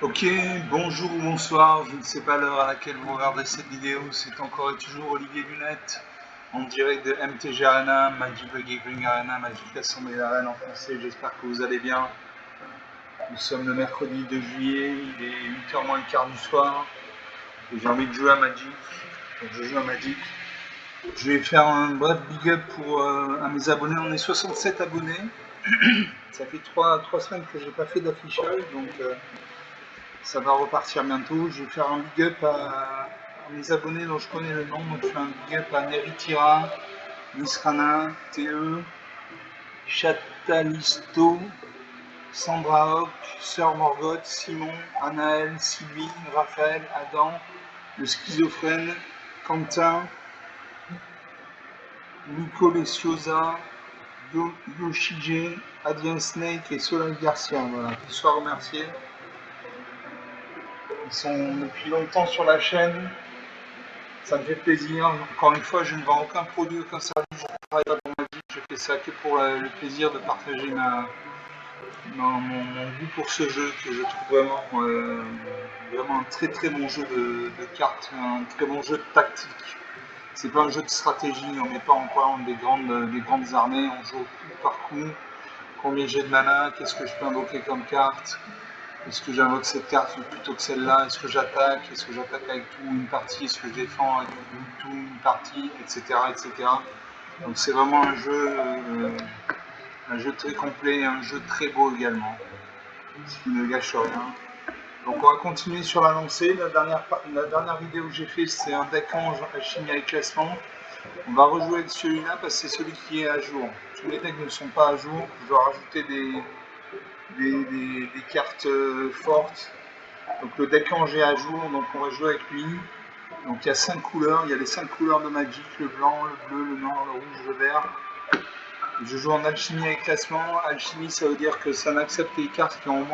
Ok, bonjour ou bonsoir, je ne sais pas l'heure à laquelle vous regardez cette vidéo, c'est encore et toujours Olivier Lunette, en direct de MTG Arena, Magic the Gathering Arena, Magic Assemblée d'Arène en français, j'espère que vous allez bien. Nous sommes le mercredi 2 juillet, il est 8h moins le quart du soir, et j'ai envie de jouer à Magic, donc je joue à Magic. Je vais faire un bref big up à mes abonnés, on est 67 abonnés, ça fait 3 semaines que j'ai pas fait d'affichage, donc ça va repartir bientôt. Je vais faire un big up à mes abonnés dont je connais le nom. Donc je fais un big up à Neritira, Nisrana, TE, Chatalisto, Sandra Hock, Sœur Morgoth, Simon, Anaël, Sylvie, Raphaël, Adam, le schizophrène, Quentin, Nico Lesiosa, Yoshige, Adrien Snake et Solal Garcia. Voilà, qu'ils soient remerciés. Ils sont depuis longtemps sur la chaîne. Ça me fait plaisir. Encore une fois, je ne vends aucun produit, aucun service. Je ne travaille pas pour Magic. Je fais ça que pour le plaisir de partager mon goût pour ce jeu que je trouve vraiment un très très bon jeu de cartes, un très bon jeu de tactique. C'est pas un jeu de stratégie. On n'est pas encore des grandes armées. On joue au coup par coup. Combien j'ai de mana? Qu'est-ce que je peux invoquer comme carte? Est-ce que j'invoque cette carte plutôt que celle-là? Est-ce que j'attaque? Est-ce que j'attaque avec tout une partie? Est-ce que je défends avec tout une partie? Etc. etc. Donc c'est vraiment un jeu très complet et un jeu très beau également, ce qui ne gâche rien. Donc on va continuer sur la lancée. La dernière vidéo que j'ai fait, c'est un deck ange alchimie avec classement. On va rejouer avec celui-là parce que c'est celui qui est à jour. Tous les decks ne sont pas à jour. Je dois rajouter des cartes fortes. Donc le deck ange est à jour, donc on va jouer avec lui. Donc il y a 5 couleurs, il y a les 5 couleurs de Magic, le blanc, le bleu, le noir, le rouge, le vert. Je joue en alchimie avec classement. Alchimie, ça veut dire que ça n'accepte les cartes qui ont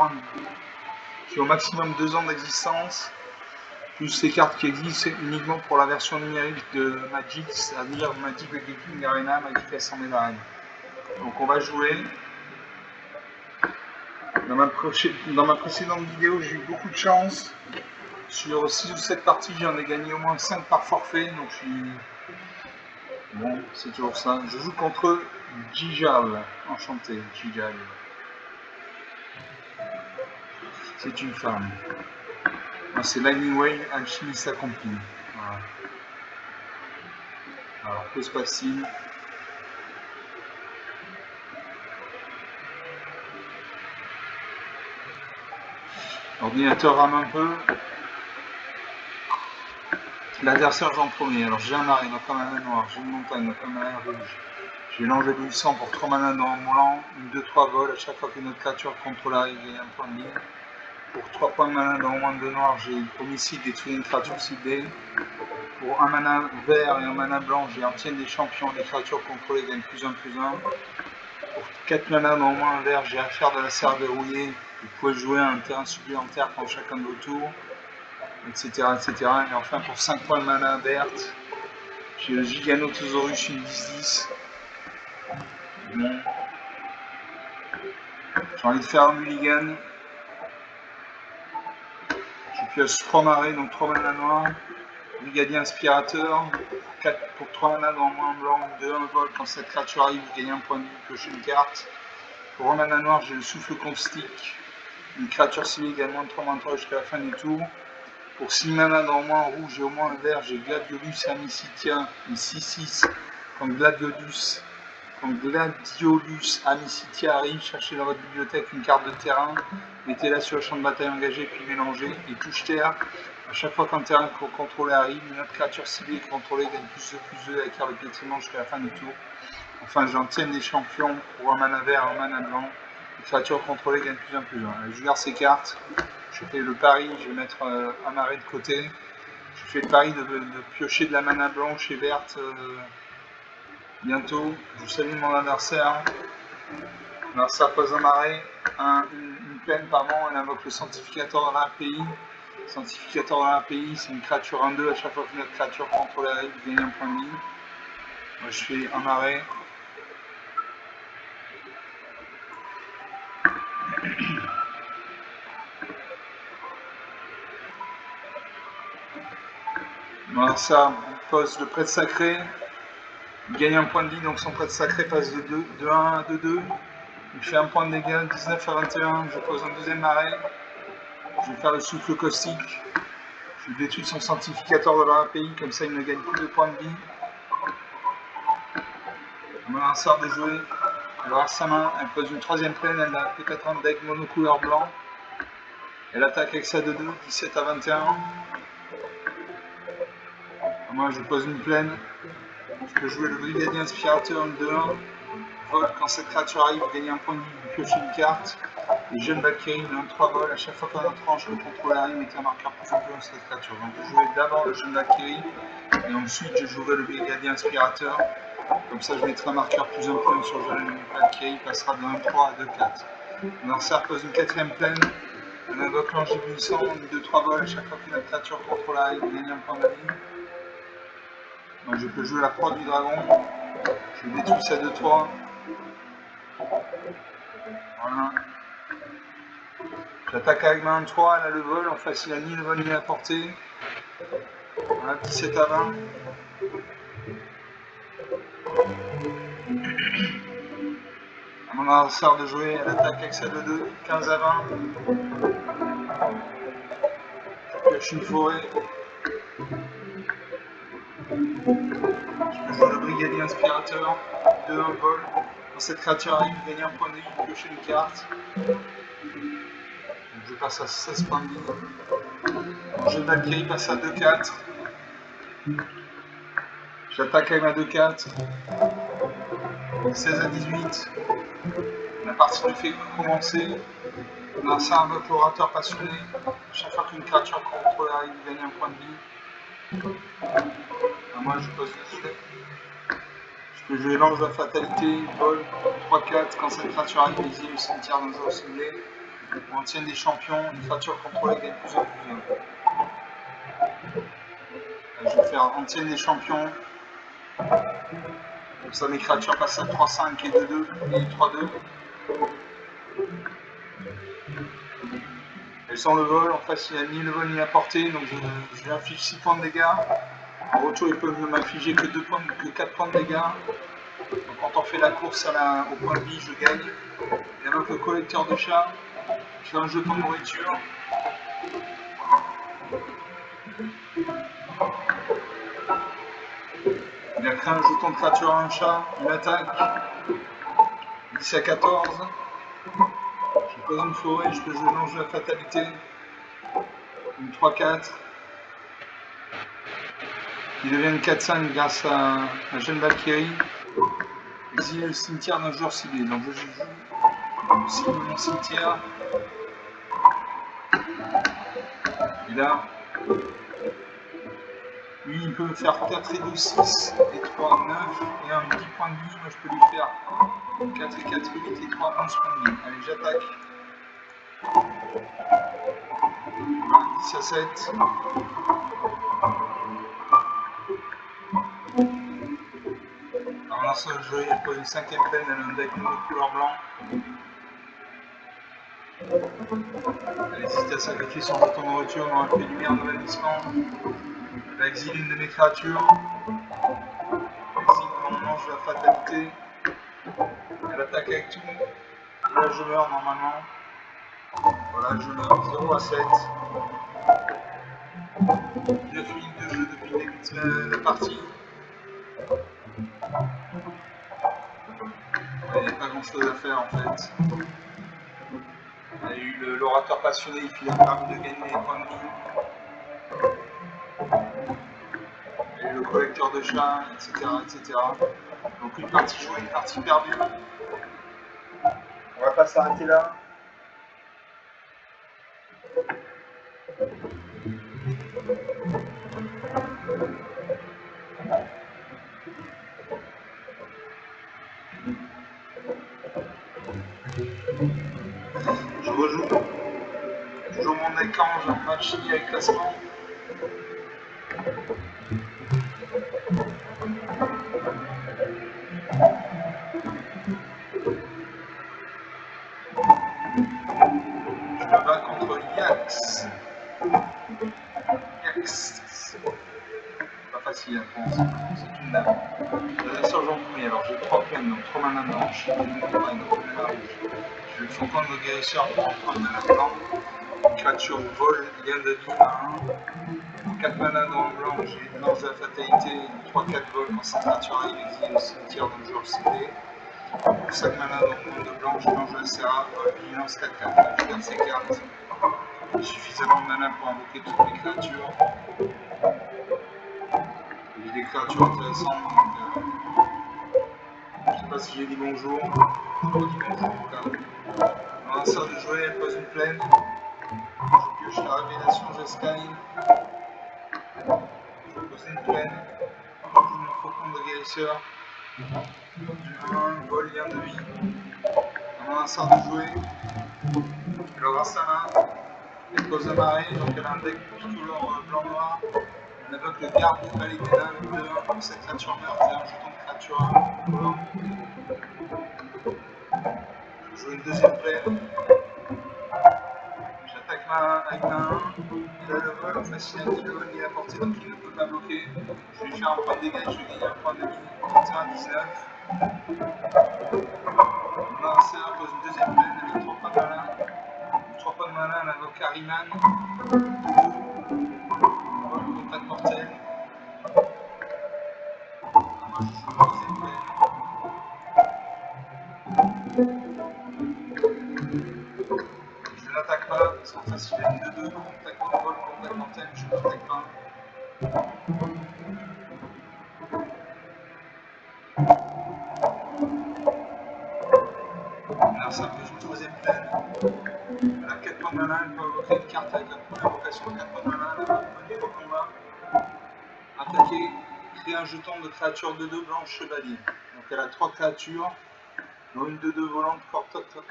au maximum 2 ans d'existence, plus les cartes qui existent uniquement pour la version numérique de Magic, c'est-à-dire Magic the Gathering Arena, Magic Assemblée d'Arène. Donc on va jouer. Dans ma précédente vidéo, j'ai eu beaucoup de chance. Sur 6 ou 7 parties, j'en ai gagné au moins 5 par forfait, donc je suis... Bon, c'est toujours ça. Je joue contre Jijal. Enchanté, Jijal. C'est une femme. Moi, c'est Lightning Wave, alchimiste accompli. Voilà. Alors, que se passe-t-il? L'ordinateur rame un peu. L'adversaire joue en premier. Alors, j'ai un arrêt, donc un mana noir. J'ai une montagne, donc un mana rouge. J'ai l'ange éblouissant pour 3 mana dans mon land. Une 2-3 vol. À chaque fois qu'une autre créature contrôle arrive, il y a un point de ligne. Pour 3 points de mana dans moins de noir, j'ai une homicide, détruire une créature ciblée. Pour un mana vert et un mana blanc, j'ai Antienne des champions, les créatures contrôlées gagnent +1/+1. Pour 4 mana dans moins un vert, j'ai Affaire de la serre verrouillée. Vous pouvez jouer un terrain supplémentaire pendant chacun de vos tours, etc. etc. Et enfin pour 5 points de mana verte, j'ai le Giganotosaurus, une 10-10. Bon. J'ai envie de faire un mulligan. Je pioche 3 marées, donc 3 mana noirs. Brigadier inspirateur, pour 3 mana dans moins blanc, 2-1 vol. Quand cette créature arrive, vous gagnez un point de vie, piochez une carte. Pour un mana noir, j'ai le souffle caustique. Une créature ciblée gagne moins de 3/3 jusqu'à la fin du tour. Pour 6 mana dans moins rouge et au moins vert, j'ai Gladiolus Amicitia, une 6-6. Quand Gladiolus Amicitia arrive, cherchez dans votre bibliothèque une carte de terrain, mettez-la sur le champ de bataille engagé, puis mélangez, et touche terre. À chaque fois qu'un terrain contrôlé arrive, une autre créature ciblée contrôlée gagne +2/+2 avec carte de piétinement jusqu'à la fin du tour. Enfin, j'en tiens des champions pour un mana vert et un mana blanc. Les créatures contrôlées gagnent +1/+1. Je garde ces cartes. Je fais le pari, je vais mettre un arrêt de côté. Je fais le pari de piocher de la mana blanche et verte bientôt. Je salue mon adversaire. L'adversaire pose un arrêt, une peine, pardon, elle invoque le Sanctificateur dans l'API. Le Sanctificateur dans l'API, c'est une créature 1/2. À chaque fois qu'une autre créature contrôlée arrive, vous gagnez un point de vie. Moi, je fais un arrêt. Voilà, ça pose le prêtre sacré. Il gagne un point de vie, donc son prêtre sacré passe de 1 à 2-2. Il fait un point de dégâts, 19 à 21. Je pose un deuxième arrêt. Je vais faire le souffle caustique. Je détruis son sanctificateur de l'API, comme ça il ne gagne plus de points de vie. Mon lanceur de jouer. Elle aura sa main, elle pose une troisième plaine, elle a peut-être un deck monocouleur blanc. Elle attaque avec sa 2-2, 17 à 21. Moi je pose une plaine. Je peux jouer le brigadier inspirateur, une 2-1. Vol, quand cette créature arrive, gagner un point de vie, vous piochez une carte. Les jeunes Valkyrie, le 1-3 vol, à chaque fois qu'on a un tranche, le contrôleur arrive, mettez un marqueur plus ou moins sur cette créature. Donc je jouerai d'abord le jeune Valkyrie, et ensuite je jouerai le brigadier inspirateur. Comme ça je mettrai un marqueur plus un point sur le jeune Valkyrie, il passera de 1-3 à 2-4. L'Arcer pose une quatrième plaine, on invoque l'ange éblouissant, une 2-3 vol, à chaque fois qu'une créature contrôleur arrive, gagne un point de vie. Donc je peux jouer la proie du dragon, je détruis sa 2-3. Voilà. J'attaque avec ma 1-3, elle a le vol, en face il a ni le vol ni la portée. Voilà, 17 à 20. À mon adversaire de jouer, elle attaque avec sa 2-2, 15 à 20. Je pioche une forêt. Je peux jouer le brigadier inspirateur, 2-1 vol. Quand cette créature arrive, gagne un point de vie, piocher une carte. Donc je passe à 16 points de vie. Mon jeu de Valkyrie passe à 2-4. J'attaque avec ma 2-4. 16 à 18. La partie ne fait que commencer. On a ça invoque l'orateur passionné. Chaque fois qu'une créature contrôle arrive, il gagne un point de vie. Moi je pose le filet. Je peux jouer l'ange de la fatalité, vol, 3-4. Quand cette créature arrive, exile le cimetière dans un zéro ciblé. Ou ancienne des champions, une créature contrôlée gagne plus en plus. Je vais faire ancienne des champions. Comme ça mes créatures passent à 3-5 et 2-2 et 3-2. Elles sont le vol, en face il n'y a ni le vol ni la portée, donc je lui inflige 6 points de dégâts. En retour ils peuvent ne m'infliger que 4 points de dégâts. Donc quand on fait la course au point de vie, je gagne. Et avec le collecteur de chats, je fais un jeton de nourriture. Il a créé un jeton de créature à un chat, il attaque. 10 à 14. Je pose une forêt, je peux jouer l'ange de la fatalité. Une 3-4. Il devient une 4-5 grâce à un jeune Valkyrie. Exiler le cimetière d'un joueur ciblé. Donc je cible mon cimetière. Et là, lui il peut faire 4 et 2, 6 et 3, 9 et un 10 points de vie. Moi je peux lui faire 4 et 4, 8 et 3, 11 points de vie. Allez, j'attaque. 10 à 7. Alors là, ce jeu, il pose une 5ème plaine, elle a un deck monocouleur blanc. Elle hésite à sacrifier son jeton de nourriture dans un fait lumière de ravissement. Elle va exiler une de mes créatures. Elle exile mon ange de la fatalité. Elle attaque avec tout. Et là, je meurs normalement. Voilà, je meurs 0 à 7. 9 minutes de jeu depuis le début de la partie. Il n'y a pas grand chose à faire en fait. Il y a eu l'orateur passionné qui a permis de gagner les points de vie. Il y a eu le collecteur de chats, etc., etc. Donc une partie jouée, une partie perdue. On va pas s'arrêter là. Je rejoue toujours mon deck ange en match avec classement. Je me bats contre Yax. ici, c'est une dame. Sergent premier, alors j'ai 3 plaines, donc 3 manas blanches, une noire et donc une mana rouge. Je vais faucon de guérisseur pour emprunter un mana blanc. Créature vol, lien de vie à 1. 4 mana dans le blanc, j'ai lance de la fatalité, 3-4 vol quand cette créature arrive exilée au cimetière, donc je le CD. Pour 5 mana dans le monde de blanc, je lance la Serra, vol, vigilance 4-4. Je garde ces cartes. J'ai suffisamment de mana pour invoquer toutes mes créatures. J'ai des créatures intéressantes, donc je sais pas si j'ai dit bonjour. Je redis bonjour au cas où. On a ça de jouer, elle pose une plaine. Je pioche la révélation Jescaine. Je vais poser une plaine. Je joue mon faucon de guérisseur. Du 1, vol, lien de vie. On a un sort de jouer. Elle aura sa main. Elle pose la marée, donc elle a un deck couleur blanc-noir. On invoque le garde du palais des nains, le 2-1 pour cette créature meurt, et un jeton de créature couleur. Je joue une deuxième plaine. J'attaque avec ma 1. Il a le vol, en fait, il a ni le vol ni la portée, donc il ne peut pas bloquer. Je vais lui faire un point de dégâts, je vais gagner un point de vie. 31-19. On a un CA, pose une deuxième plaine avec 3 points de mana. 3 points de mana, on invoque Harryman. Vol, contact mortel. Moi, je joue une deuxième plaine. Je n'attaque pas, parce qu'en face il a une 2-2, contact vol, contact mortel, je n'attaque pas. Alors ça pose une troisième plaine. Elle a 4 points de mana, elle peut invoquer une carte avec la première invocation de 4 points de mana, elle va revenir au combat. Attaquer, créer un jeton de créature 2-2 blanche chevalier. Donc elle a 3 créatures, dont une 2-2 volante,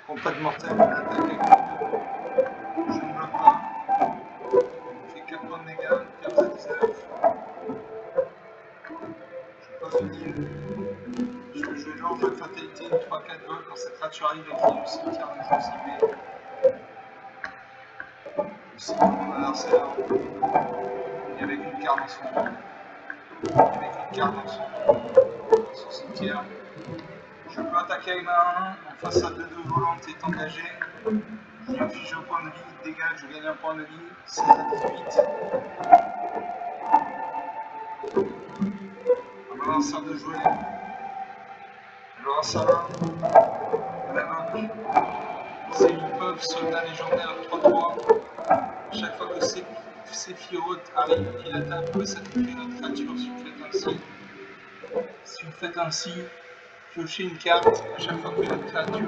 contact mortel, elle attaque avec une 2-2. Je ne bloque pas. Je fais 4 points de dégâts, 15-19. Je pose une île. Je peux jouer l'ange de fatalité, 3-4 vols quand cette créature arrive avec qui le cimetière de jeu ciblé. Je cible mon adversaire et avec une carte dans son cimetière. Je peux attaquer avec ma 1 en face à 2-2 volante est engagée. Je lui inflige un point de vie, dégage, je gagne un point de vie, 16-18. On va lancer de jouer. Elle aura sa main. Elle invoque. C'est une peuple soldat légendaire 3-3. Chaque fois que Sephiroth arrive et qu'il attaque, on peut sacrifier notre créature si vous faites ainsi. Si vous faites ainsi, piochez une carte à chaque fois qu'une autre créature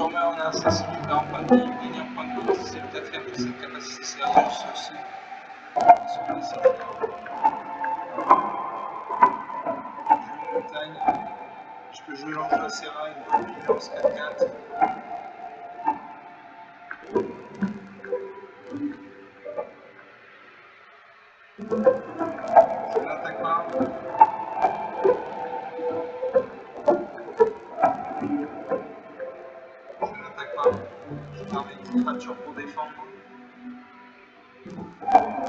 meurt, on a assassiné par un point de vie, gagné un point de vie. C'est le quatrième de cette capacité sérieuse sur les sites. Je joue une montagne. Je peux jouer l'ange de la Serra, une bonne vigilance 4-4. Je n'attaque pas. Je garde une créature pour défendre.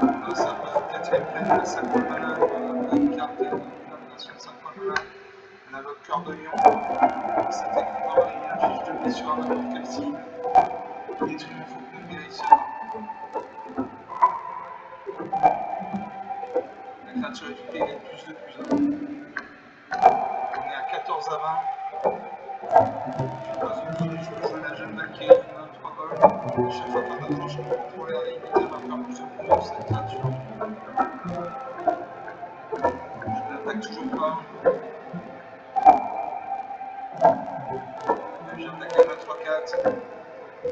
Là, ça pose une quatrième plaine, elle a 5 points de mana, elle a une carte, une invocation de 5 points de mana. Elle invoque Cœur de Lion. Cette équipement, il inflige 2 blessures à n'importe quelle cible. Il détruit mon faucon de guérisseur. La créature équipée gagne plus 2/+1. On est à 14 à 20. Je pose une île, je peux jouer la jeune Valkyrie, une 3 vols. À chaque fois qu'un autre je peux contrôler la limite à ma peur plus de cette créature. Je n'attaque toujours pas. J'attaque à 3-4.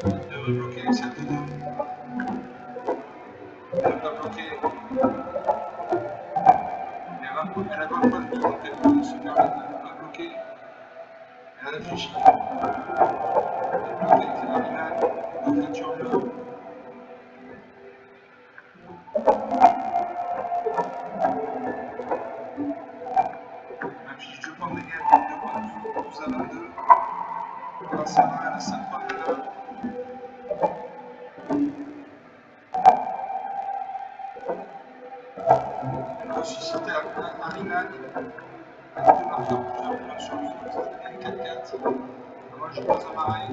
Il devrait bloquer avec cette 2-2. Elle n'a pas bloqué. Elle a 20 points de vie, donc elle peut se permettre de ne pas bloquer. Elle réfléchit. Elle bloque avec Harryman, la créature meurt. Elle inflige 2 points de dégâts, 2 points de vie, 12 à 22. Grâce à 1, elle a 5 points de dégâts. je pose un marais.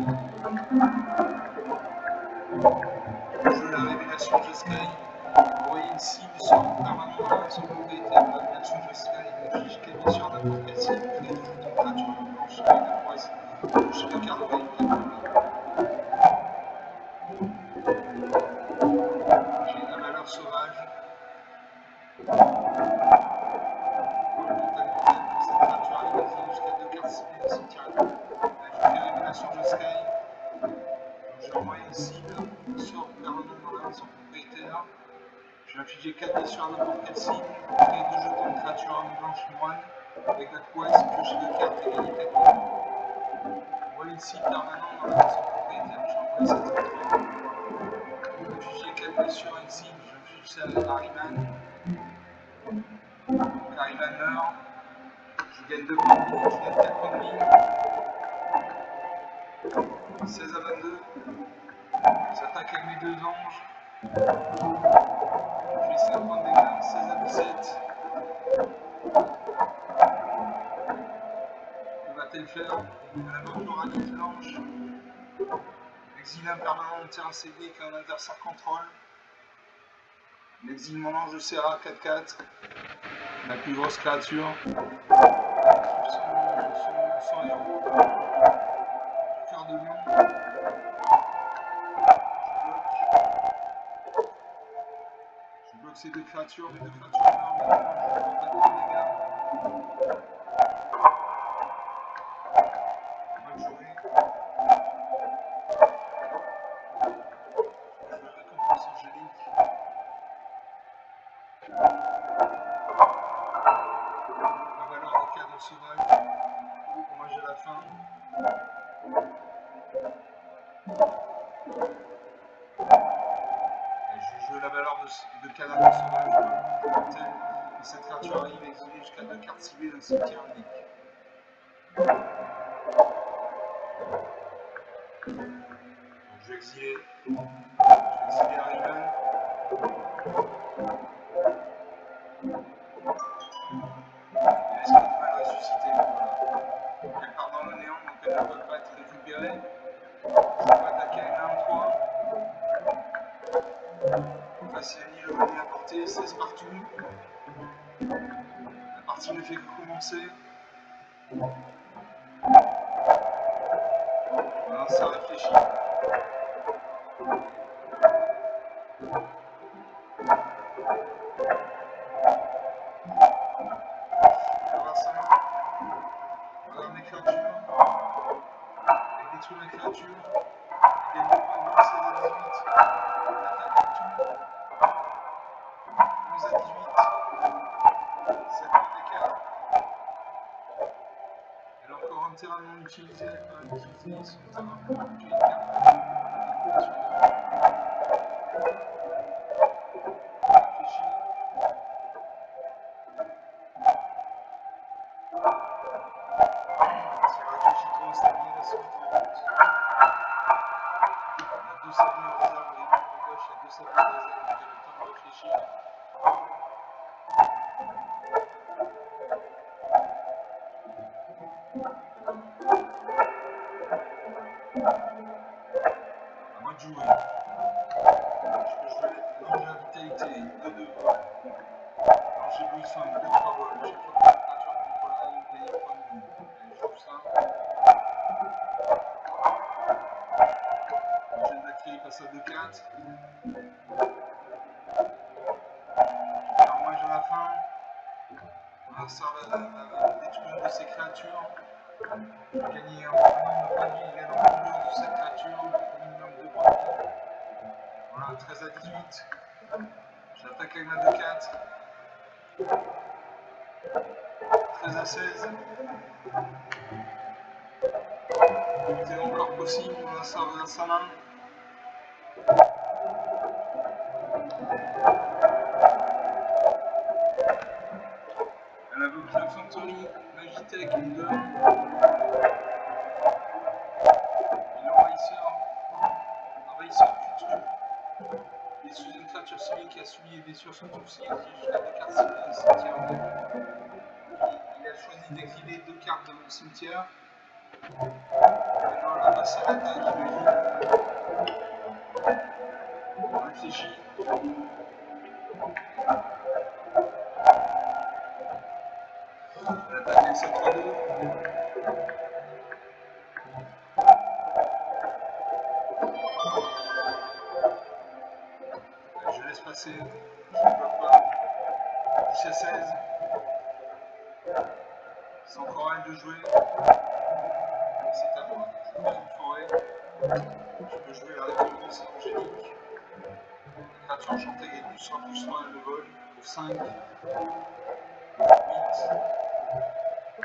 Je joue la révélation de Sky. Vous voyez une cible sur permanent dans la son propriétaire. La révélation de Sky affiche quelle est sur n'importe quelle cible. Vous avez toujours une créature blanche avec la prouesse. Touchez la carte de j'ai la valeur sauvage. Cette créature arrive à jusqu'à 2 cartes ciblées de cimetière. Là, je fais révélation de Sky. Je renvoie une cible sur permanent dans la son propriétaire. Je vais infliger 4 dés sur n'importe quelle cible. Créer 2 jetons de créature arme blanche moine. Avec la prouesse, piocher 2 cartes et gagner 4 points. Envoyer une cible permanente dans la son propriétaire. Je vais envoyer cette créature. Infliger 4 dés sur une cible. J'inflige celle à Harryman. Harryman meurt. Je gagne 2 points de vie. Je gagne 4 points de vie. 16 à 22. J'attaque avec mes 2 anges. Je fais 5 points de dégâts. 16 à 17. Que va-t-elle faire? Elle invoque l'Oranis blanche. Exile un permanent de terrain cédé qu'un adversaire contrôle. L'exile mon ange de Serra 4-4. La plus grosse créature. Son héros. Du cœur de lion. Je bloque ces 2 créatures. Mes 2 créatures meurent. Mais je ne prends pas de dégâts. Bonne journée. Je vais récompense angélique. La valeur des cadres sauvages. Moi j'ai la fin. Et je joue la valeur de cadavre sauvage. Et cette créature arrive à exiler jusqu'à 2 cartes ciblées d'un cimetière unique. Donc je vais exiler Harryman. Et est-ce qu'elle va le ressusciter? Voilà. Elle part dans le néant, donc elle ne peut pas être récupérée. Je peux attaquer avec la 1-3. Voici Annie le bonnet à portée, 16 partout. La partie ne fait que commencer. Voilà, ça réfléchit. Regarde mes créatures. Elle détruit ma créature. Elle gagne 2 points de vie, 16 à 18. Elle attaque avec tout. 11 à 18. 7 points d'écart. Elle a encore un terrain non utilisé. Elle peut utiliser son terrain pour tuer une carte. Réfléchis. Si elle réfléchit trop, c'est bien, elle se met trop vite. Il y a 2 sablés en réserve, vous voyez, à gauche, il y a 2 sablés en réserve, donc elle a le temps de réfléchir. À moi de jouer. Je peux jouer l'ange de la vitalité, 2 de vol. L'ange éblouissant, 2 de 3 vol. Chaque fois que la créature contrôle arrive, gagne 1 point de vie. Allez, je joue ça. Je viens d'activer, il passe à 2-4. Alors moi j'ai la fin. Alors ça va détruire de ces créatures. Je vais gagner un nombre de points de vie égal en couleur de cette créature. Au minimum 2 points de vie. Voilà, 13 à 18. J'attaque avec ma 2-4. 13 à 16. C'est encore possible, on a ça dans sa main. Elle invoque l'infanterie, Magitech, une 2. Et l'envahisseur futur. Il est sous une créature civile qui a subi les blessures sur tout ciel, jusqu'à 2 cartes ciblées dans le cimetière. Il a choisi d'exiler 2 cartes de mon cimetière. Maintenant, là, bah, c'est l'attaque, j'imagine. On réfléchit. L'attaque avec cette 3-2. Je laisse passer, je ne bloque pas. 10 à 16. C'est encore un de jouer. C'est à moi. Je pose une forêt. Je peux jouer la récompense angélique. La créature enchantée gagne +1/+1 elle le vol. Pour 5.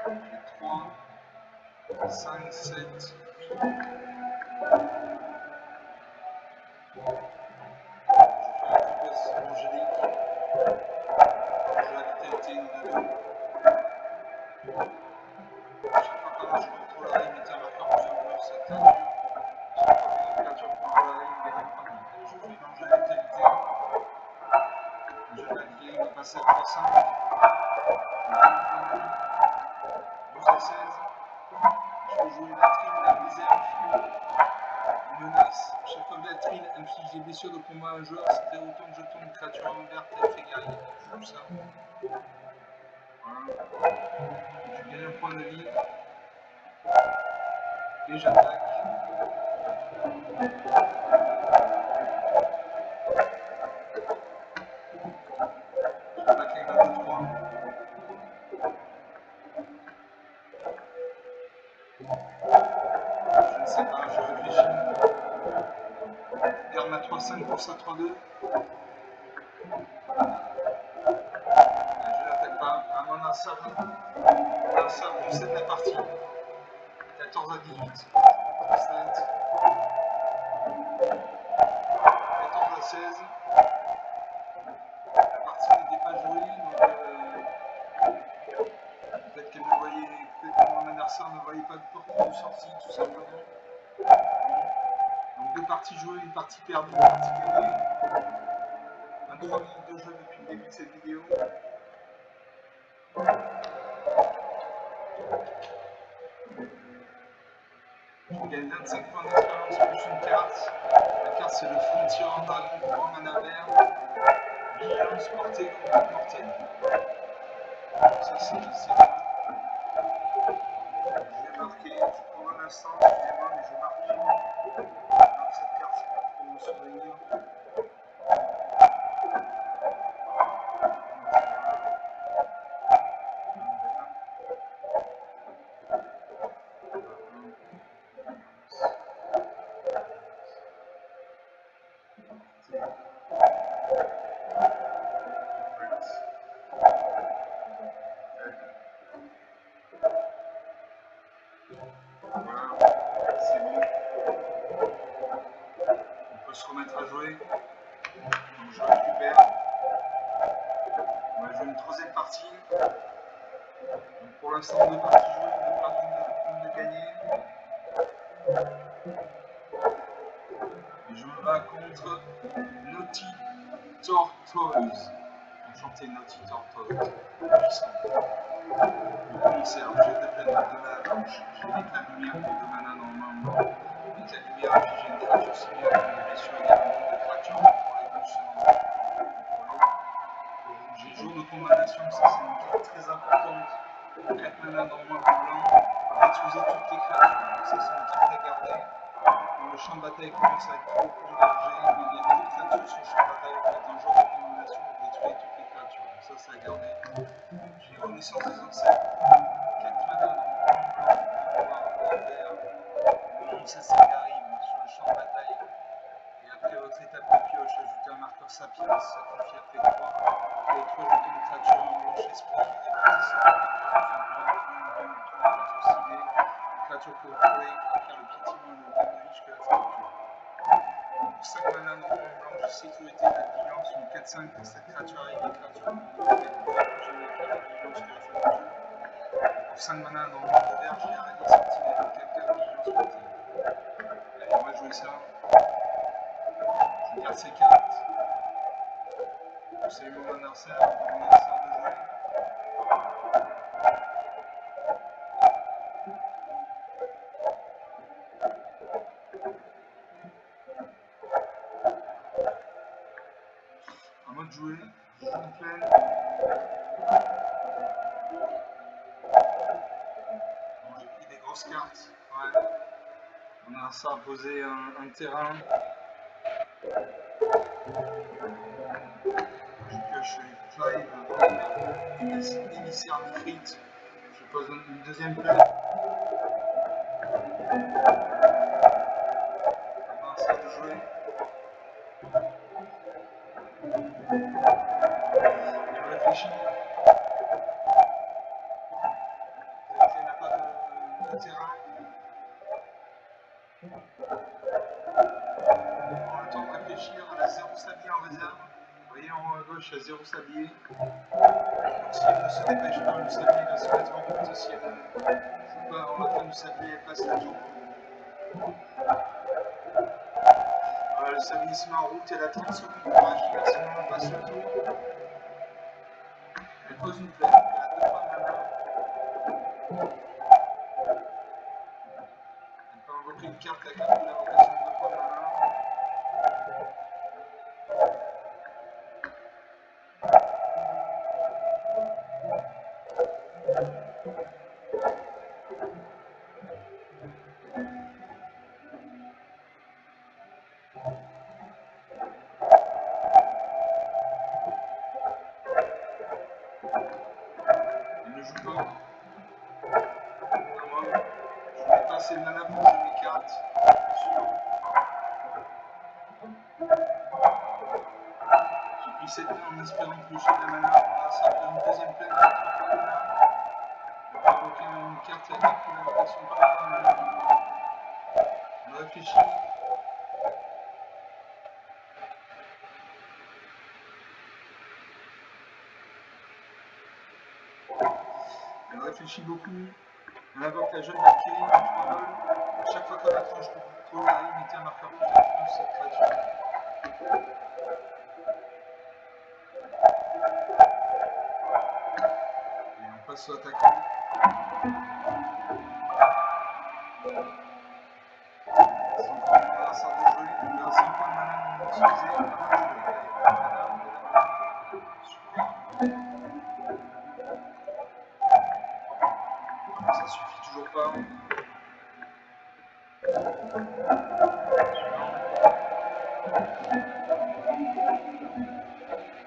8. 3. 5, 7, 8. Je fais la récompense angélique. Je la vitalité 1 de 2. Chaque fois que je contrôle la ligne, mettez un marqueur plusieurs joueurs sur cette créature. Chaque fois qu'une créature contrôle la ligne, gagne un point de vie. Je fais une enjeu de vitalité. Je la grille, il est passé à 3-5. 12 à 16. Je peux jouer une latrine, la réserve. Une menace. Chaque fois que la latrine inflige des blessures de combat à un joueur, c'était autant de jetons de créature verte et fait guerrier. Je joue ça. Voilà. Je gagne un point de vie. Et j'attaque. J'attaque avec la 2-3. Je ne sais pas, je réfléchis. Garde ma 3-5 pour sa 3-2. Je l'attaque pas. À mon insert, je cède la partie. 14 à 18. 7. 14 à 16. La partie n'était pas jouée, donc peut-être qu'elle ne voyait, peut-être que mon adversaire ne voyait pas de porte de sortie, tout simplement. Donc 2 parties jouées, une partie perdue, une partie gagnée. 23 minutes de jeu depuis le début de cette vidéo. Je gagne 25 points d'expérience plus une carte. La carte c'est le Frontier Dragon pour 1 mana vert. Vigilance portée combat mortel. Ça c'est bien. Je vais marquer, je prends un instant, excusez-moi, mais je marque. Alors cette carte c'est pas pour me surveiller. Voilà, c'est bon. On peut se remettre à jouer. Donc je récupère. On va jouer une troisième partie. Donc pour l'instant, 2 parties jouées, 2 perdues, une de gagnée. Et je me bats contre Naughty Tortoise. Enchanté Naughty Tortoise. Pour commencer, alors j'ai 2 planètes de mana blanche. J'ai l'éclat de lumière pour 2 mana dans le main blanc. L'éclat de lumière inflige une créature ciblée avec des blessures également de créatures contrôlées plus contrôlées. J'ai jour de condamnation, ça c'est une carte très importante. 4 mana dans le main blanc. Détruisez toutes les créatures. Donc ça c'est une carte à garder. Quand le champ de bataille commence à être trop en danger, il y a trop de créatures sur le champ de bataille, vous faites un jour de condamnation, vous détruisez toutes les créatures. Donc ça c'est à garder. J'ai Renaissance des ancêtres. 4 mana dans le blanc, noir, vert. Au moment où ça arrive sur le champ de bataille. Et après votre étape de pioche, ajoutez un marqueur sapiens, sacrifié après 3. Vous avez 3 jetons de créatures en blanche esprit. Répartissez par créature ciblée. Créature contrôlée acquiert le piétinement et le gain de vie jusqu'à la fin du tour. Pour 5 mana dans le blanche, sécurité, la vigilance, une 4-5 pour cette créature avec des créatures contrôlées. Jamais acquiert la vigilance jusqu'à la fin du tour. Pour 5 mana dans le monde vert, j'ai un allié sentinelle, 4-4 vigilance portée. Allez, on va jouer ça. Je garde ces cartes. Je salue mon adversaire de jouer. de jouer. Je joue une plaine. Bon, j'ai pris des grosses cartes. Ouais. On a ça à poser un terrain. Je pioche Clive, émissaire d'Ifrit. Je pose une deuxième plaine. On a ça de jouer. Je réfléchis. Il n'a pas de terrain. En le temps de réfléchir, on a 0 sablier en réserve. Vous voyez en haut à gauche, il y a 0 sablier. Donc si elle ne se dépêche pas, le sablier va se mettre en route. Si elle ne joue pas avant la fin du sablier, elle passe la tour. Voilà, le sablier se met en route, elle a 30 secondes pour agir, sinon elle passe le tour. Elle pose une plaine, elle a 2 points de mana. Elle peut invoquer une carte avec un coup d'invocation de 2 points de mana. Elle ne joue pas. Moi, je n'ai pas assez de mana pour jouer mes cartes. J'ai pris cette main en espérant piocher de la mana. On a ça pour une deuxième plaine avec 3 points de mana. On peut invoquer une carte avec un coup d'invocation de 3 points de mana. On réfléchit. Elle réfléchit beaucoup. Elle invoque la jeune Valkyrie en 3 vols. À chaque fois qu'on approche pour la limiter un marqueur plus de cette créature. Et on passe au attaquant. On a un sort de jeu. Il a 5 points de mana non utilisés. Ça suffit toujours pas.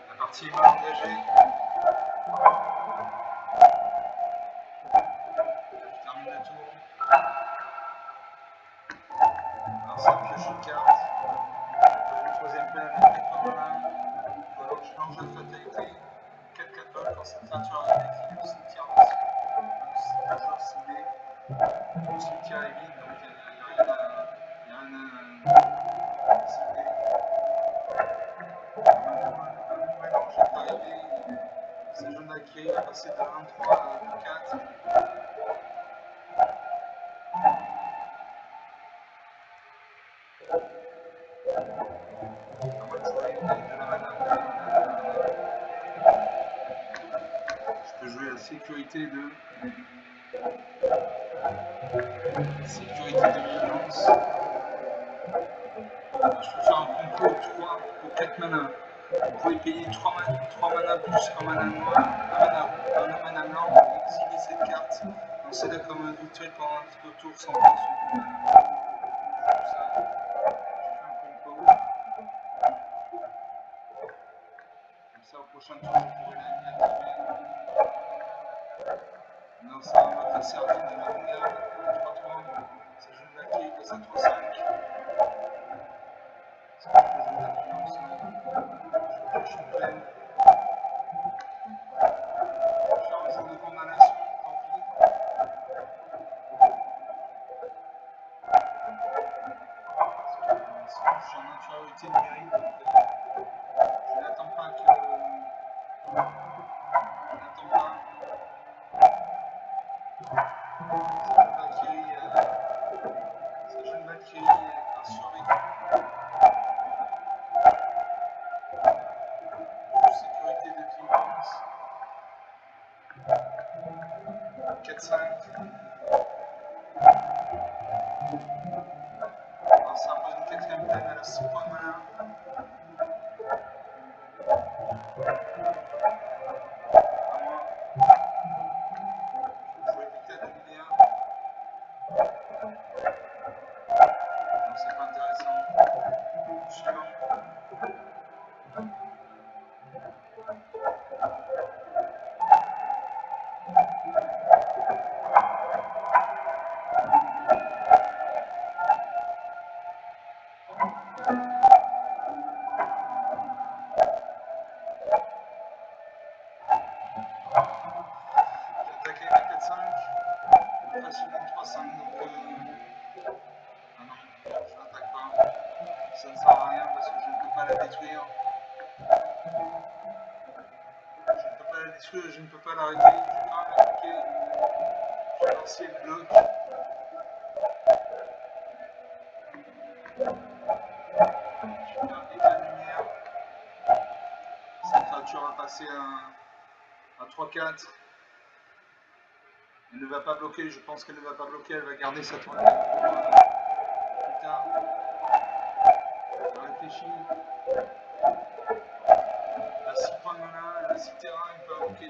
La partie est mal engagée. Je termine le tour. Alors ça pioche une carte. Une troisième plaine avec 4 points de mana. Ou alors je lance la fatalité. 4-4 balles quand cette créature arrive avec fil au cimetière. C'est toujours ciblé. Le cimetière est vide, donc il n'y a rien à cibler. Un nouvel ange est arrivé. Sa jeune Valkyrie va passer de 23 à 4. À moi de jouer avec de la mana. Je peux jouer la sécurité de vigilance. Je peux faire un combo 3 pour 4 mana. Vous pouvez payer 3 mana plus un mana noir, un mana blanc, exiler cette carte, lancez-la comme un rituel pendant un petit tour sans penser. Comme ça, je fais un combo. Comme ça, au prochain tour, vous pourrez l'activer. Non, ça va votre Seraphine de la Longueur, 3-3. Ça joue de la clé, passe à 3-5. Ça peut jouer de l'influence. Je pioche une plaine. Je vais faire un jour de condamnation, tant pis. J'ai une infériorité numérique, donc je n'attends pas que. Je n'attends pas. Sa jeune Valkyrie a survécu. Sécurité de vigilance. 4-5. Alors ça impose une quatrième plaine, elle a 6 points de mana. suivant. J'ai attaqué la 4-5, facile une 3-5, donc ah non, je n'attaque pas. Ça ne sert à rien parce que je ne peux pas la détruire. Je ne peux pas la détruire, je ne peux pas l'arrêter. Je vais quand même attaquer. Je vais voir si elle bloque. Je vais faire éclat de lumière. Cette créature va passer à 3-4. Elle ne va pas bloquer, je pense qu'elle ne va pas bloquer, elle va garder sa 3-4 pour plus tard. Je réfléchis. Elle a 6 points de mana, elle a 6 terrains, elle peut invoquer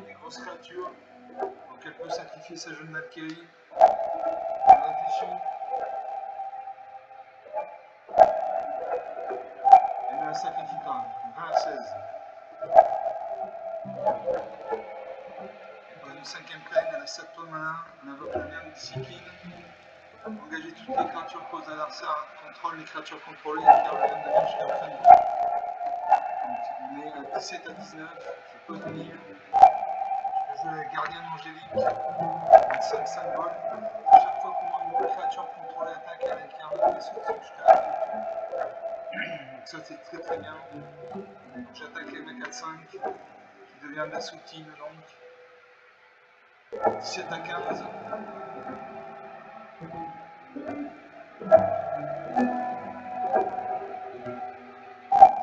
des grosses créatures. Donc elle peut sacrifier sa jeune Valkyrie. Elle réfléchit. Elle me la sacrifie quand même. 20 à 16. Pour une 5ème plaine, elle a 7 points de mana, elle invoque la même discipline. Engager toutes les créatures que vos adversaires contrôlent les créatures contrôlées et faire le même damage jusqu'à la fin du tour. Donc on est à 17 à 19, je pose une île. Je peux jouer la gardienne angélique, 5 symboles. Chaque fois que moi une créature contrôlée attaque, elle incarne des sorties jusqu'à la fin du tour. Donc ça c'est très très bien. J'attaque les mecs à 5, qui devient de la soutine donc. 17 à 15.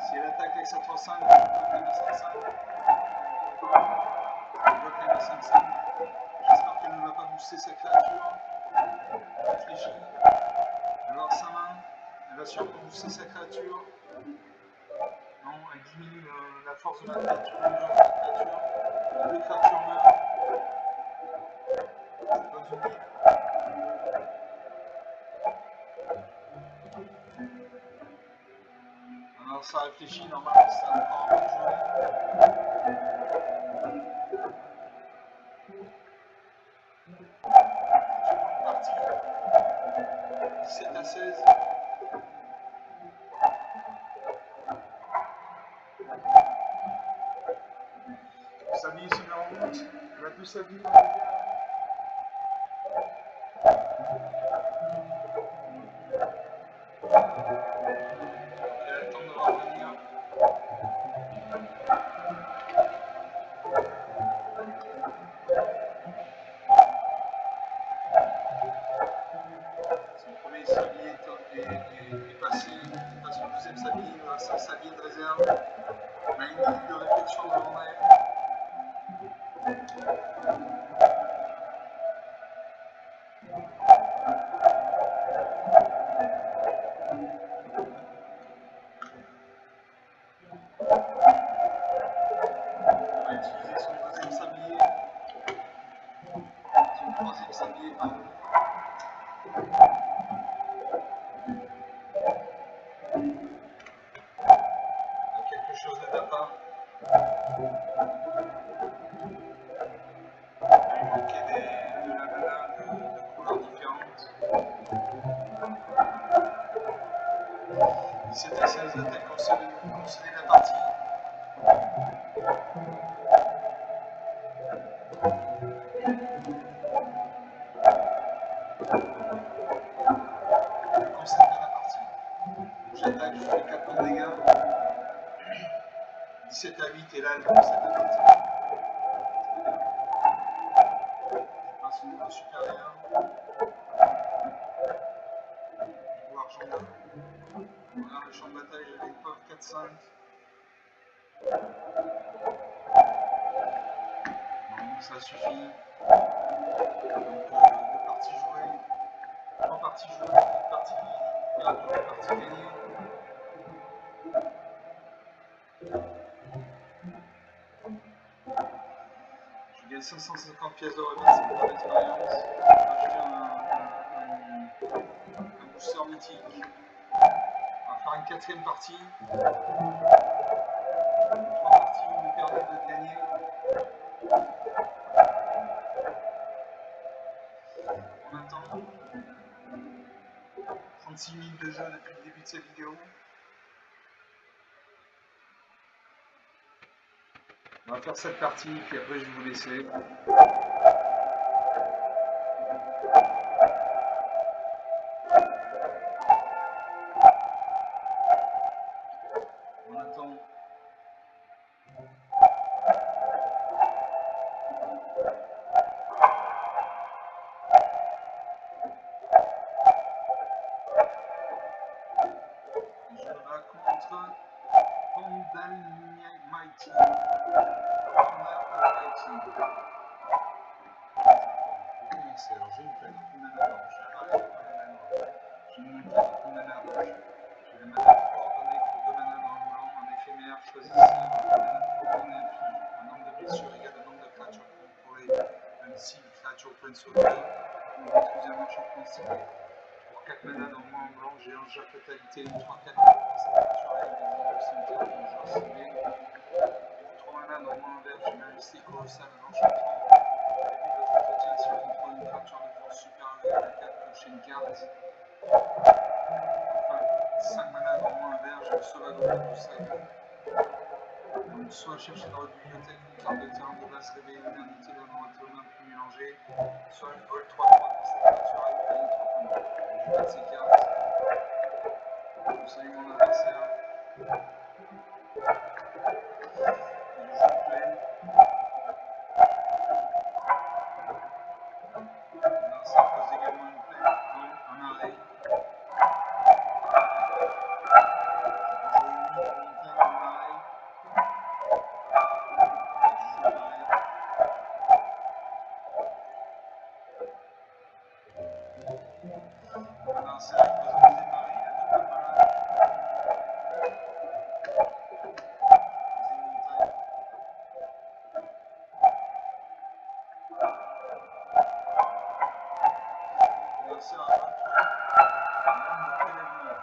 Si elle attaque avec sa 3-5, je bloque les 5-5. Je bloque les 5-5. J'espère qu'elle ne va pas booster sa créature. Elle réfléchit. Elle va avoir sa main. Elle va sûrement booster sa créature. Non, elle diminue la force de la créature. Les deux créatures meurent. Je pose une île. Alors ça réfléchit, normalement ça a encore un peu joué. Partie. 17 à 16. Samy se met en route. Elle a plus sa vie. Elle a le temps de revenir. Son premier sablier est passé. Il passe au deuxième sablier. Il reste un sablier de réserve. On a une minute de réflexion devant elle. On va utiliser son deuxième sablier. Son troisième sablier, pardon. Il y a quelque chose ne va pas. Il manquait de la mana de couleurs différentes. 17 à 16, l'attaque concédée la partie. Concédée la partie. J'attaque, je fais 4 points de dégâts. 17 à 8 et là elle concède la partie. Je passe au niveau supérieur. Je vois argent. Voilà le champ de bataille, j'avais une pop 4-5. Bon, ça suffit. Donc 2 parties jouées. 3 parties jouées, une partie perdue, une partie gagnée. Je gagne 550 pièces de reversement d'expérience. Je fais un booster mythique. On va faire une quatrième partie. 3 parties vont nous permettre de gagner. On attend 36 minutes de jeu depuis le début de cette vidéo. On va faire cette partie, puis après je vais vous laisser. On attend. Je bats contre Pandal Mighty. Alors j'ai une plaque, une nana blanche, un arrêt, une nana noire. J'ai une plaque, une nana rouge. J'ai les manas coordonnées pour 2 manas dans le blanc, un éphémère, choisissez un mana coordonné inflige. Un nombre de blessures égale au nombre de créatures contrôlées, même si une créature prenne sauvegarde ou détruisez un marchand considéré. Pour 4 manas dans le moins en blanc, j'ai un jet fatalité, 3-4 pour cette créature à exil au cimetière dans le genre ciblé. Pour 3 manas dans le moins en vert, j'ai majesté colossale, un enchantement. Si on contrôle une créature de force supérieure à la 4, cochez une carte. Enfin, 5 mana dans moins un vert, j'ai le sauvegarde tout ça. Donc, soit chercher dans votre bibliothèque une carte de terrain de base réveillée ou d'indiquer dans votre main puis mélangée, soit je vole 3-3 pour cette créature à 8 et 3 points. Je joue ces cartes. Je salue mon adversaire. Et je joue une plaine. Alors, ça pose également une plaine. Non, un arrêt. C'est là que vous avez démarré, il y a 2 pas de malade. Vous une montagne. L'adversaire a 23. Lame de prélèvement.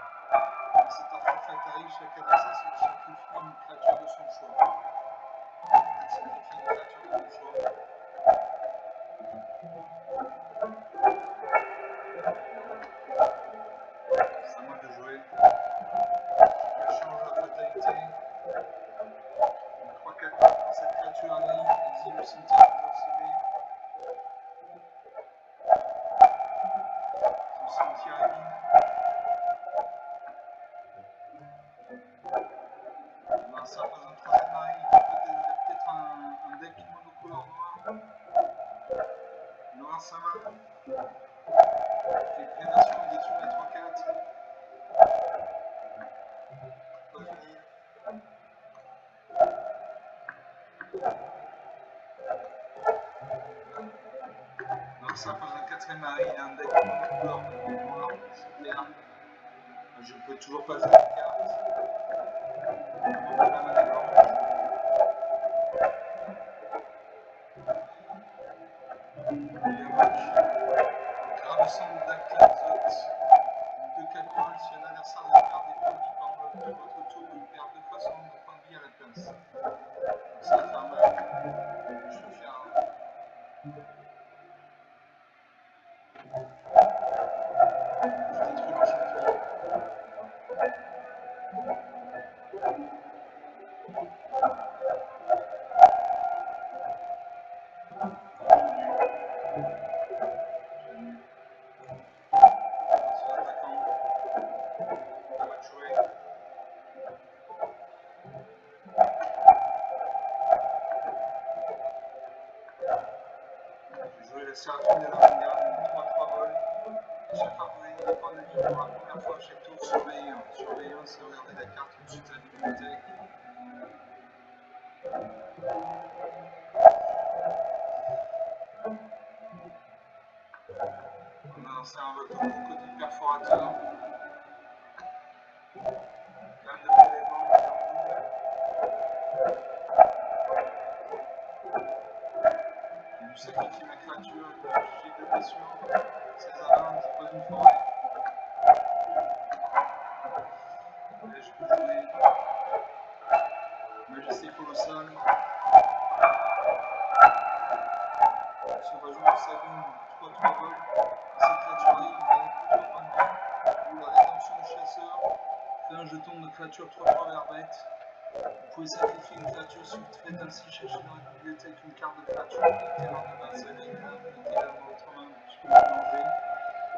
Dans cet artefact arrive, chaque adversaire se sacrifie une créature de son choix. Il sacrifie une créature de son choix. C'est à moi de jouer. Je change la fatalité. 3-4 quand cette créature arrive, exile le cimetière toujours ciblé. Son cimetière est vide. Ben, ça représente 3e marée. Il y a peut-être un deck monocolore noir. Noir sa main. Fait prédation et détruit les 3-4. Pas fini. Donc ça pose un 4e mari, il a un deck monocolore noir, c'est clair. Je ne peux toujours pas jouer de carte. On monte la main blanche. Il invoque Gravescent d'Akazot. Une 2-4 points si un adversaire de perd des points de vie pendant votre tour, il perd 2 fois son nombre de points de vie à la place. Donc ça va faire mal. Je vais faire je détruis l'enchantement. C'est un truc de l'avant-garde, 3-3 vols. Chaque fois que vous gagnez des points de vie pour la première fois à chaque tour, surveillez 1. Surveillez 1, c'est regarder la carte au-dessus de la bibliothèque. On a lancé un vote au crocodile perforateur. Lame de prélèvement, il est en double. Je lui sacrifie ma créature, j'ai 2 blessures. 16 à 20, je pose une forêt. peux jouer Majesté Colossale. Si on rajoute au Sagon 3 vols, cette créature arrive, il gagne 3 points de vie. Ou la rédemption du chasseur, crée un jeton de créature 3/3 vert bête. Vous pouvez sacrifier une créature si vous faites ainsi chercher dans la bibliothèque une carte de créature de terrain de base, mettez-la dans votre main, puis vous mélangez.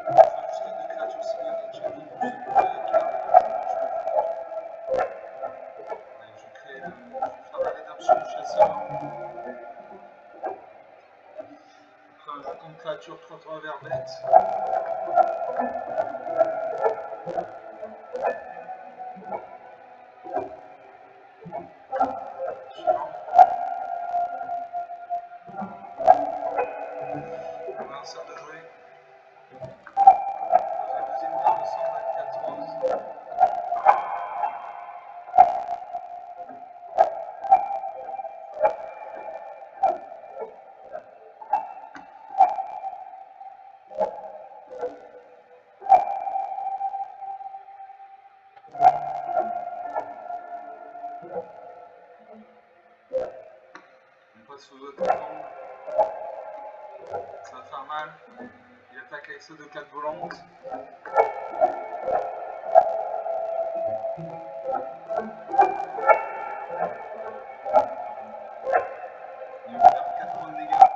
Enfin, jusqu'à 2 créatures similaires dans chaque ligne, vous secouez la carte. Je vais faire la rédemption du chasseur. Après un jeton de créature 3/3 vert bête. Sort de jouer. La deuxième garde semble à 14. On passe aux autres tombes. Ça va faire mal. Il attaque avec ce 2-4 volantes. Il va faire 4 points de dégâts.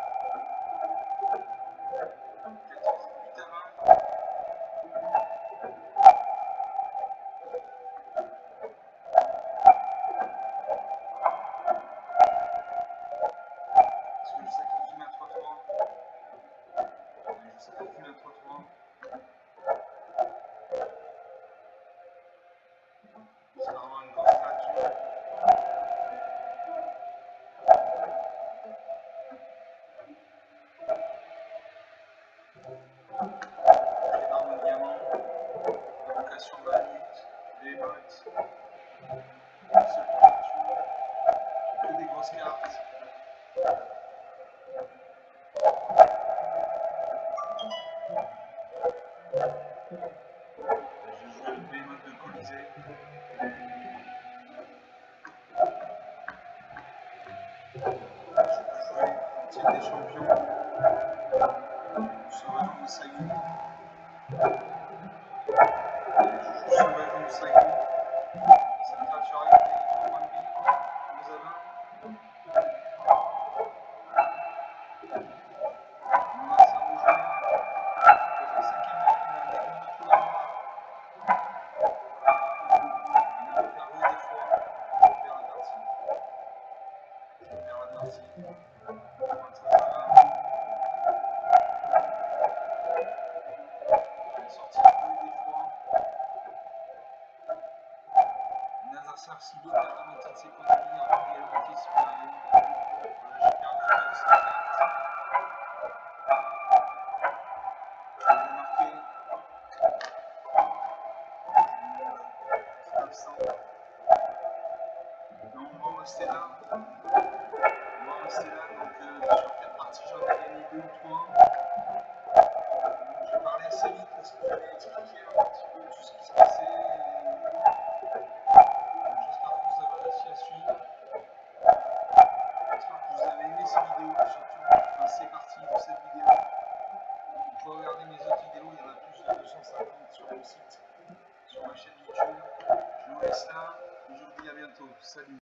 14 du terrain. Est-ce que je sacrifie ma 3/3? Je sacrifie ma 3/3. Ça va avoir une grosse créature. Les armes de diamant. Invocation banite. Des bottes. Une seule créature. Que des grosses cartes. Je joue le Behemoth de Colisée. Je peux jouer Titre des champions. Sauvageant de Sagon. Je joue Sauvageant de Sagon. Cette créature arrive avec 3 points de vie. 11 à 20. On a ça de jouer. Avec la 5ème ligne, un élément de trou d'armoire. Il va faire jouer des fois. Je perds la partie. Je perds la partie. 23 à 20. Je vais sortir 2 des fois. Un adversaire ciblé perd la moitié de ses points de vie avant l'égalité supérieure. Voilà, j'ai perdu 900 cartes. Je vais le marquer. 900. Non, on va rester là. On va rester là. Donc, sur 4 parties, j'en ai gagné 2 ou 3. J'ai parlé assez vite parce qu'il fallait expliquer un petit peu tout ce qui se passait. J'espère que vous avez réussi à suivre. J'espère que vous avez aimé ces vidéos, surtout enfin, ces parties de cette vidéo. Vous pouvez regarder mes autres vidéos, il y en a plus de 250 sur le site, sur ma chaîne YouTube. Je vous laisse là et je vous dis à bientôt. Salut!